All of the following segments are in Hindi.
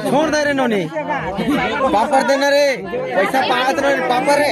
छोड़ दे रे नोनी पापड़ देना रे पैसा पाँच रे पापड़ रे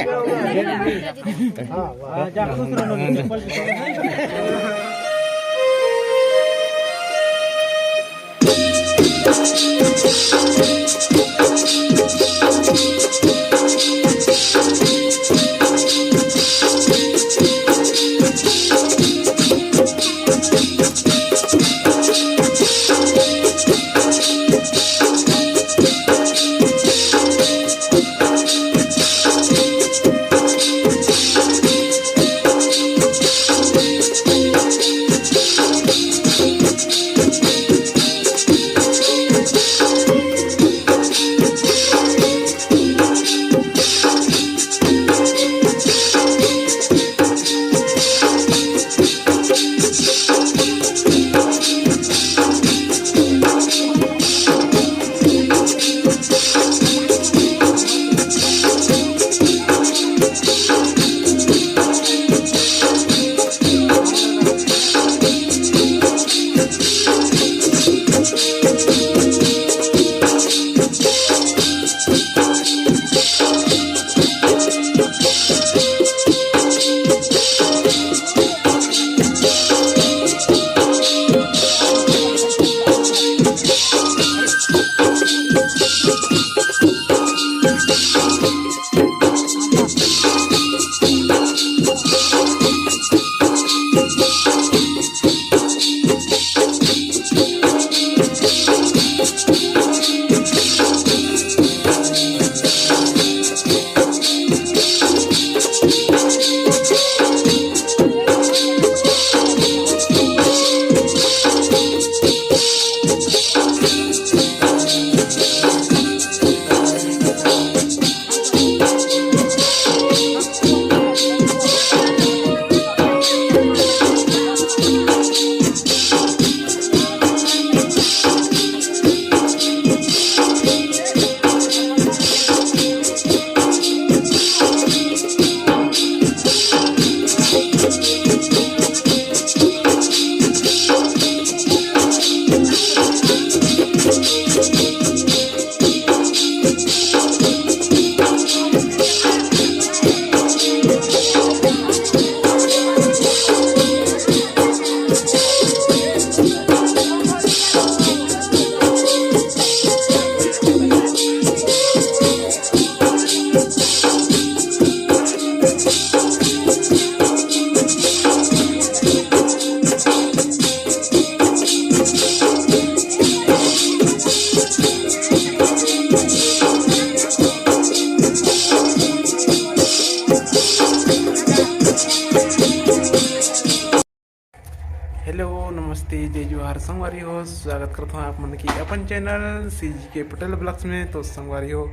हेलो नमस्ते जय जोहार संगवारी हो। स्वागत करता हूँ आप मन की अपन channel CG K Patel blogs में। तो संगवारी हो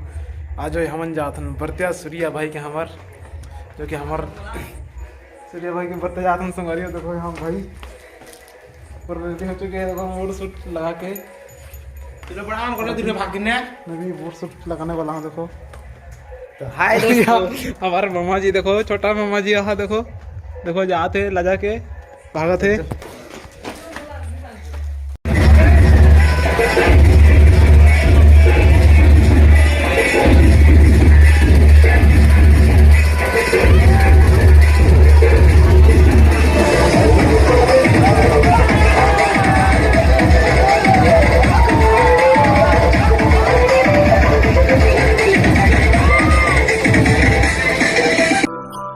आज हमन जात हन बरतिया सूर्या भाई के हमार जो कि हमार सूर्या भाई के बरते जात हन संगवारी हो। देखो हम भाई पर रेडी हो चुके हैं। देखो मोड़ सूट लगा के तेरे बड़ा हम कोने दिन भागने मैं मोड़ सूट लगाने वाला हूँ। देखो तो हाय दोस्तों हमारे मामा जी देखो, छोटा मामा जी यहाँ देखो देखो जाते लजा के भागत है।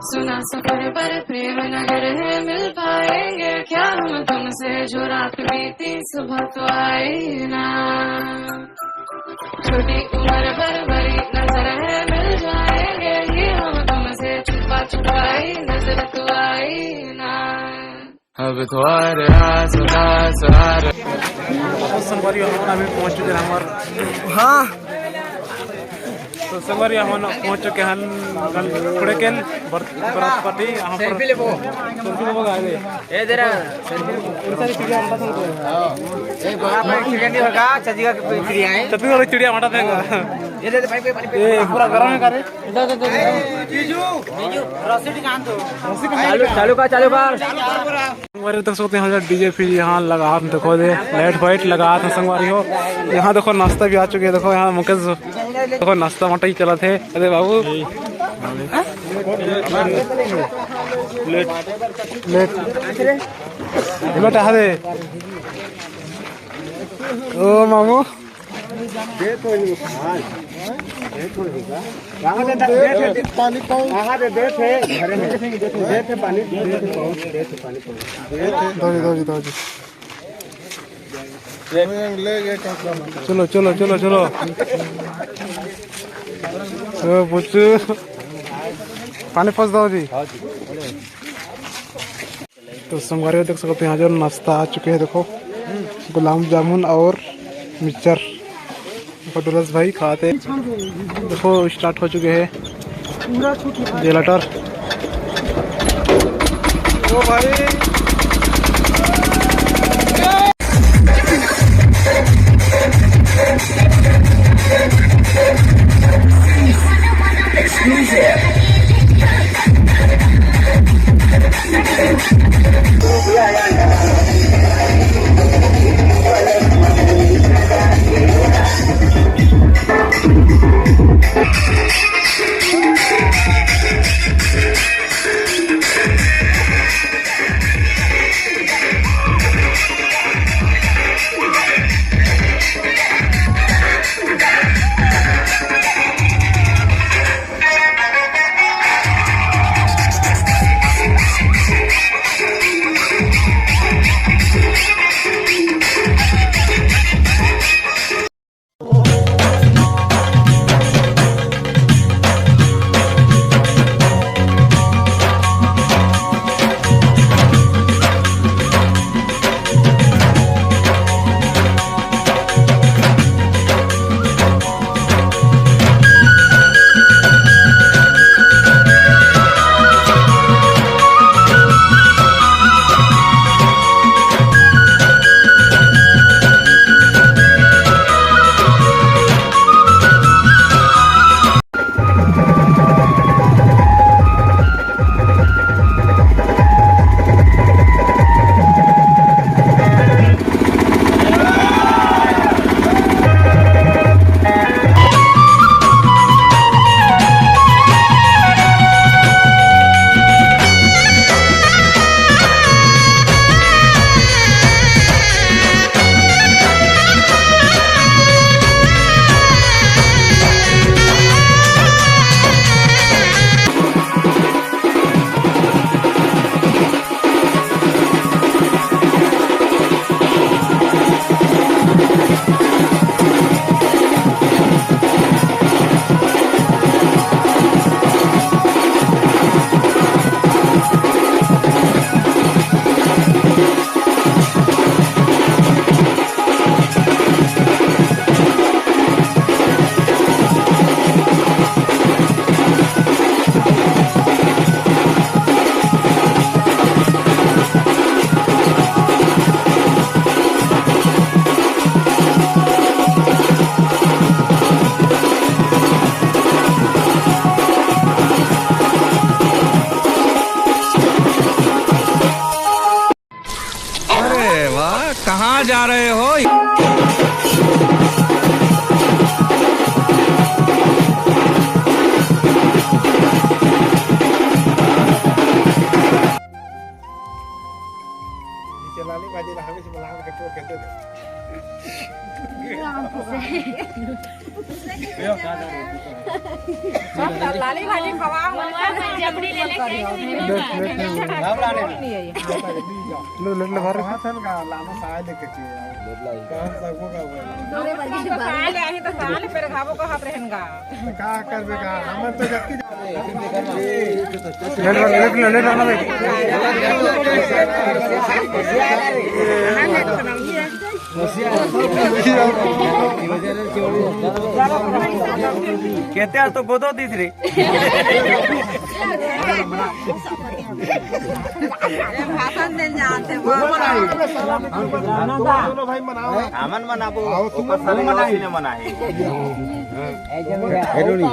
सुना सफर पर प्रेम नगर है, मिल पाएंगे क्या हम तुमसे, जो रात बीती सुबह तो आई ना। छोटी उम्र पर बड़ी नजर है, मिल जाएंगे ये हम तुमसे, छुपा छुपाई नजर तो आई ना। अब तो संगवारी हम अभी पहुंच चुके हैं हमार। हाँ तो तो संगवारी हम पहुंच चुके हैं कुड़ेकेल बर्फ पार्टी यहाँ पर सेल्फी लेबो गाइले ए जरा सेल्फी उनसा चिड़िया हटा दे ए बड़ा पे चिड़िया नहीं होगा छत्तीसगढ़ की चिड़िया है छत्तीसगढ़ चिड़िया हटा देगा ये दे भाई ये पूरा गरम है करे जीजू रसीद कान तो चालू कर संगवारी तक सोते हैं डीजे फिर यहाँ लगा देखो दे लाइट वाइट लगा था संगवारी हो यहाँ देखो नाश्ता भी आ चुके हैं देखो यहाँ मुकेश देखो नाश्ता मटा ही चला थे अरे बाबू लेट बेटा हरे ओ मामू पानी दे थे घरे में दे थे पानी चलो चलो चलो चलो पानी फंस दो जी। तो संगवारी देख सकते हैं यहाँ जो नाश्ता आ चुके हैं देखो गुलाब जामुन और मिक्सचर डुलस भाई खाते देखो स्टार्ट हो चुके हैं जेलाटर ओ भाई कहाँ जा रहे हो? लाली भाजी हमें से बुला के तो कहते थे लाली भाजी खवाओ जबड़ी ले लेके लो ले ले घर हाथन का लानो साय लेके चाहिए कहां सबको का अरे भाजी साय ले आही तो साल पे खाबो को हाथ रहेगा का करबे का हम तो जत्ती ले ना भाई कहते हैं तो गोदो तीसरी भाषण दे जाते आमन मनाबो ओकर साले मनाही ने मनाही हेरोनी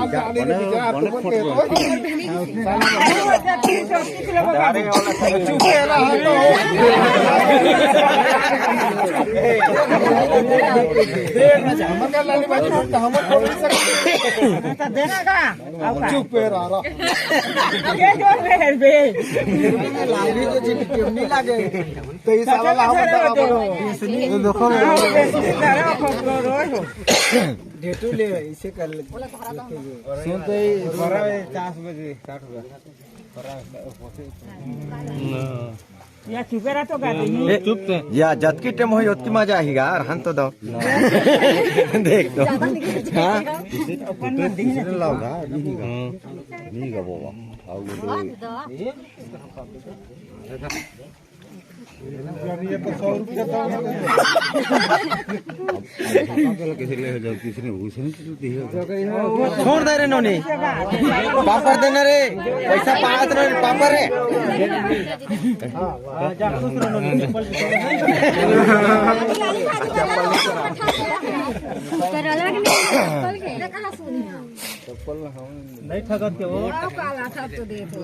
देना का चुप पे रहा ये जो है बे लाली तो जी नहीं लागे तो इस साला लाभ देखो डेटू ले इसे कर ले सुन तो 12 बजे 60 बजे या चुपेरा तो गाते चुप से या जतकी टाइम होई ओतकी मजा आएगा यार हन तो दो देख दो हां अपन में दिन लाऊंगा नहीं का बाबा आओ ये तो 100 रुपया तो छोड़ दे रे नोनी पापड़ देना रे पैसा पात रे पापड़ रे जा खुश रहो नोनी नहीं ठगत के वो काला सब तो देखो